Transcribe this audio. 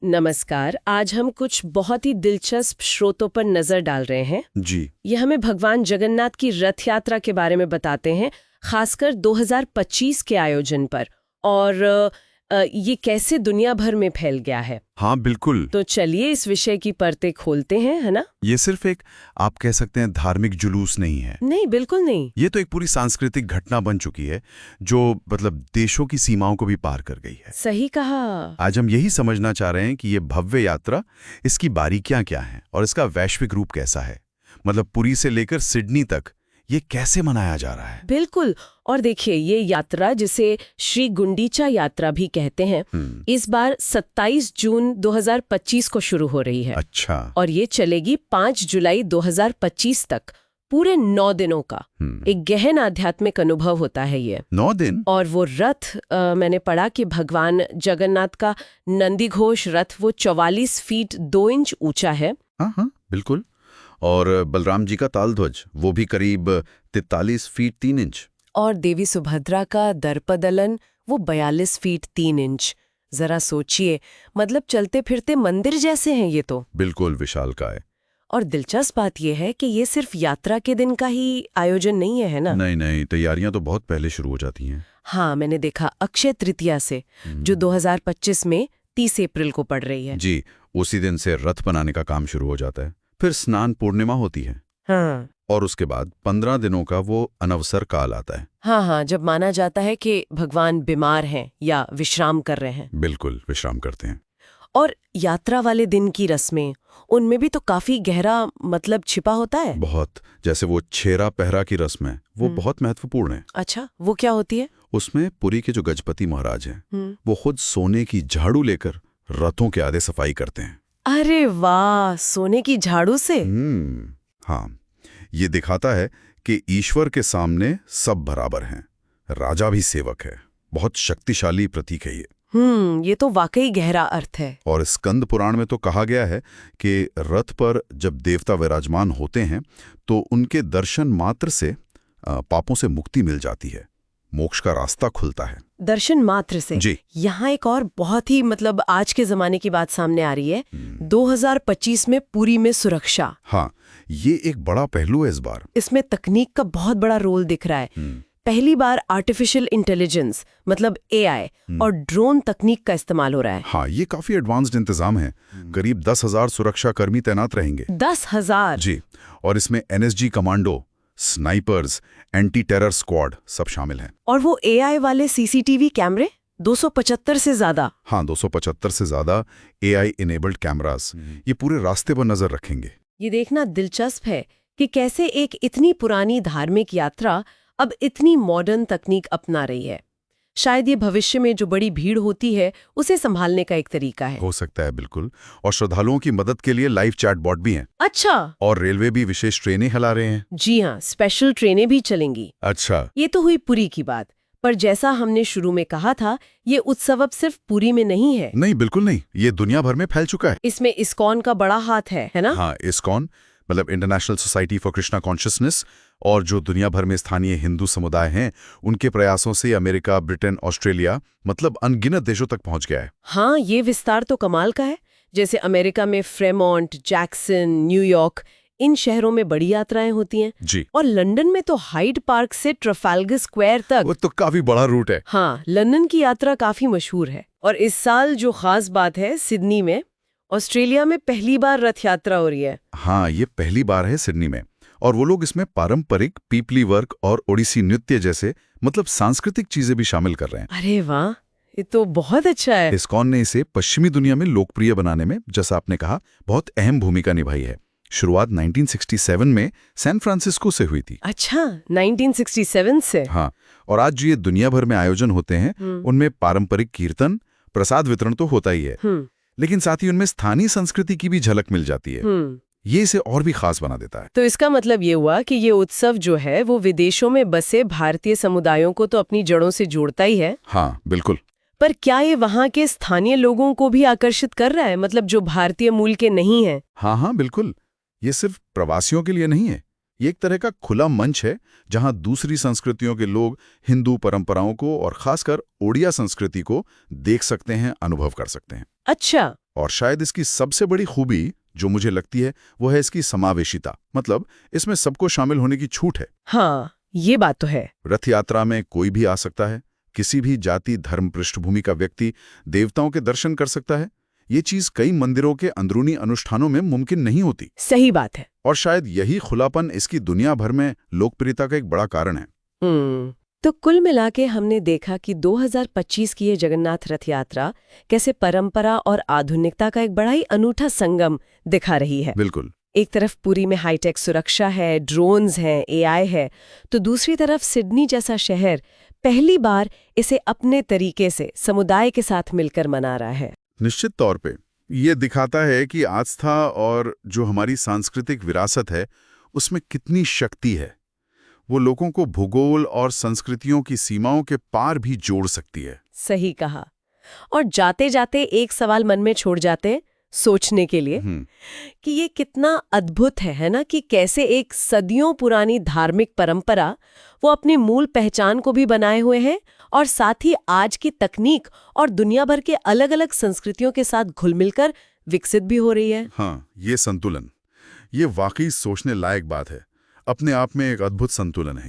नमस्कार। आज हम कुछ बहुत ही दिलचस्प स्रोतों पर नजर डाल रहे हैं। जी। ये हमें भगवान जगन्नाथ की रथ यात्रा के बारे में बताते हैं, खासकर 2025 के आयोजन पर, और ये कैसे दुनिया भर में फैल गया है। हाँ बिल्कुल। तो चलिए इस विषय की परतें खोलते हैं, है ना? ये सिर्फ एक, आप कह सकते हैं, धार्मिक जुलूस नहीं है। नहीं, बिल्कुल नहीं। ये तो एक पूरी सांस्कृतिक घटना बन चुकी है जो मतलब देशों की सीमाओं को भी पार कर गई है। सही कहा। आज हम यही समझना चाह रहे हैं कि ये भव्य यात्रा, इसकी बारीकियां क्या हैं और इसका वैश्विक रूप कैसा है। मतलब पुरी से लेकर सिडनी तक ये कैसे मनाया जा रहा है। बिल्कुल। और देखिए, ये यात्रा, जिसे श्री गुंडीचा यात्रा भी कहते हैं, इस बार 27 जून 2025 को शुरू हो रही है। अच्छा। और ये चलेगी 5 जुलाई 2025 तक, पूरे 9 दिनों का। एक गहन आध्यात्मिक अनुभव होता है ये। 9 दिन? और वो रथ, मैंने पढ़ा कि भगवान जगन्नाथ का नंदीघोष रथ, वो 44 फीट 2 इंच ऊंचा है। हाँ बिल्कुल। और बलराम जी का तालध्वज, वो भी करीब 43 फीट 3 इंच। और देवी सुभद्रा का दर्पदलन, वो 42 फीट 3 इंच। जरा सोचिए, मतलब चलते फिरते मंदिर जैसे हैं ये तो। बिल्कुल विशालकाय। और दिलचस्प बात यह है कि ये सिर्फ यात्रा के दिन का ही आयोजन नहीं है ना? नहीं, तैयारियां तो बहुत पहले शुरू हो जाती हैं। हाँ, मैंने देखा अक्षय तृतीया से, जो 2025 में 30 अप्रैल को पड़ रही है। जी, उसी दिन से रथ बनाने का काम शुरू हो जाता है। फिर स्नान पूर्णिमा होती है। हाँ। और उसके बाद 15 दिनों का वो अनवसर काल आता है। हाँ, जब माना जाता है कि भगवान बीमार हैं या विश्राम कर रहे हैं। बिल्कुल, विश्राम करते हैं। और यात्रा वाले दिन की रस्में, उनमें भी तो काफी गहरा मतलब छिपा होता है। बहुत। जैसे वो छेरा पहरा की रस्म है, वो बहुत महत्वपूर्ण है। अच्छा, वो क्या होती है? उसमें पुरी के जो गजपति महाराज हैं, वो खुद सोने की झाड़ू लेकर रथों के आगे सफाई करते हैं। अरे वाह, सोने की झाड़ू से? हाँ, ये दिखाता है कि ईश्वर के सामने सब बराबर हैं। राजा भी सेवक है। बहुत शक्तिशाली प्रतीक है ये। ये तो वाकई गहरा अर्थ है। और स्कंद पुराण में तो कहा गया है कि रथ पर जब देवता विराजमान होते हैं तो उनके दर्शन मात्र से पापों से मुक्ति मिल जाती है, मोक्ष का रास्ता खुलता है। दर्शन मात्र से? जी। यहाँ एक और बहुत ही मतलब आज के जमाने की बात सामने आ रही है। 2025 में पुरी में सुरक्षा। हाँ, ये एक बड़ा पहलू है इस बार। इसमें तकनीक का बहुत बड़ा रोल दिख रहा है। पहली बार आर्टिफिशियल इंटेलिजेंस, मतलब AI और ड्रोन तकनीक का इस्तेमाल हो रहा है। हाँ, ये काफी एडवांस्ड इंतजाम है। करीब 10,000 सुरक्षा कर्मी तैनात रहेंगे। 10,000? जी। और इसमें NSG commando, snipers, anti terror squad सब शामिल हैं। और वो AI वाले CCTV कैमरे 275 से ज्यादा। हाँ, 275 से ज्यादा AI इनेबल्ड कैमरास ये पूरे रास्ते पर नजर रखेंगे। ये देखना दिलचस्प है कि कैसे एक इतनी पुरानी धार्मिक यात्रा अब इतनी मॉडर्न तकनीक अपना रही है। शायद ये भविष्य में जो बड़ी भीड़ होती है उसे संभालने का एक तरीका है। हो सकता है, बिल्कुल। और श्रद्धालुओं की मदद के लिए लाइव चैट बॉट भी हैं। अच्छा। और रेलवे भी विशेष ट्रेनें हिला रहे हैं। जी हाँ, स्पेशल ट्रेनें भी चलेंगी। अच्छा। ये तो हुई पुरी की बात, पर जैसा हमने शुरू में कहा था, ये उत्सव अब सिर्फ पुरी में नहीं है। नहीं, बिल्कुल नहीं, ये दुनिया भर में फैल चुका है। इसमें इस्कॉन का बड़ा हाथ है ना? हाँ, इस्कॉन मतलब international society for Krishna consciousness, और जो दुनिया भर में स्थानीय हिंदू समुदाय हैं, उनके प्रयासों से अमेरिका, ब्रिटेन, ऑस्ट्रेलिया, मतलब अनगिनत देशों तक पहुंच गया है। हाँ, ये विस्तार तो कमाल का है। जैसे अमेरिका में फ्रेमोंट, जैक्सन, न्यूयॉर्क, इन शहरों में बड़ी यात्राएं होती हैं। जी। और लंदन में तो हाइड पार्क से ट्रफाल्गर स्क्वायर तक। वो तो काफी बड़ा रूट है। हाँ, लंदन की यात्रा काफी मशहूर है। और इस साल जो खास बात है, सिडनी में, ऑस्ट्रेलिया में पहली बार रथ यात्रा हो रही है। हाँ, ये पहली बार है सिडनी में। और वो लोग इसमें पारंपरिक पीपली वर्क और ओडिसी नृत्य जैसे मतलब सांस्कृतिक चीजें भी शामिल कर रहे हैं। अरे वाह, ये तो बहुत अच्छा है। इस्कॉन ने इसे पश्चिमी दुनिया में लोकप्रिय बनाने में, जैसा आपने कहा, बहुत अहम भूमिका निभाई है। शुरुआत 1967 में सैन फ्रांसिस्को से हुई थी। अच्छा, 1967 से? हाँ। और आज जो ये दुनिया भर में आयोजन होते हैं, उनमें पारंपरिक कीर्तन, प्रसाद वितरण तो होता ही है, लेकिन साथ ही उनमें स्थानीय संस्कृति की भी झलक मिल जाती है। ये इसे और भी खास बना देता है। तो इसका मतलब ये हुआ कि ये उत्सव जो है वो विदेशों में बसे भारतीय समुदायों को तो अपनी जड़ों से जोड़ता ही है। हाँ, बिल्कुल। पर क्या ये वहाँ के स्थानीय लोगों को भी आकर्षित कर रहा है, मतलब जो भारतीय मूल के नहीं हैं? हाँ, बिल्कुल। ये सिर्फ प्रवासियों के लिए नहीं है, ये एक तरह का खुला मंच है जहां दूसरी संस्कृतियों के लोग हिंदू परंपराओं को और खासकर ओडिया संस्कृति को देख सकते हैं, अनुभव कर सकते हैं। अच्छा, और शायद इसकी सबसे बड़ी खूबी जो मुझे लगती है वो है इसकी समावेशिता। मतलब इसमें सबको शामिल होने की छूट है। हाँ, ये बात तो है। रथ यात्रा में कोई भी आ सकता है, किसी भी जाति धर्म पृष्ठभूमि का व्यक्ति देवताओं के दर्शन कर सकता है। ये चीज कई मंदिरों के अंदरूनी अनुष्ठानों में मुमकिन नहीं होती। सही बात है। और शायद यही खुलापन इसकी दुनिया भर में लोकप्रियता का एक बड़ा कारण है। तो कुल मिला के हमने देखा कि 2025 की ये जगन्नाथ रथ यात्रा कैसे परंपरा और आधुनिकता का एक बड़ा ही अनूठा संगम दिखा रही है। बिल्कुल। एक तरफ पुरी में हाईटेक सुरक्षा है, ड्रोन्स हैं, एआई है, तो दूसरी तरफ सिडनी जैसा शहर पहली बार इसे अपने तरीके से समुदाय के साथ मिलकर मना रहा है। निश्चित तौर पे ये दिखाता है कि आस्था और जो हमारी सांस्कृतिक विरासत है उसमें कितनी शक्ति है। वो लोगों को भूगोल और संस्कृतियों की सीमाओं के पार भी जोड़ सकती है। सही कहा। और जाते जाते एक सवाल मन में छोड़ जाते हैं सोचने के लिए कि ये कितना अद्भुत है ना, कि कैसे एक सदियों पुरानी धार्मिक परंपरा वो अपनी मूल पहचान को भी बनाए हुए है और साथ ही आज की तकनीक और दुनिया भर के अलग-अलग संस्कृतियों के साथ घुल मिलकर विकसित भी हो रही है। हाँ, ये संतुलन, ये वाकई सोचने लायक बात है। अपने आप में एक अद्भुत संतुलन है।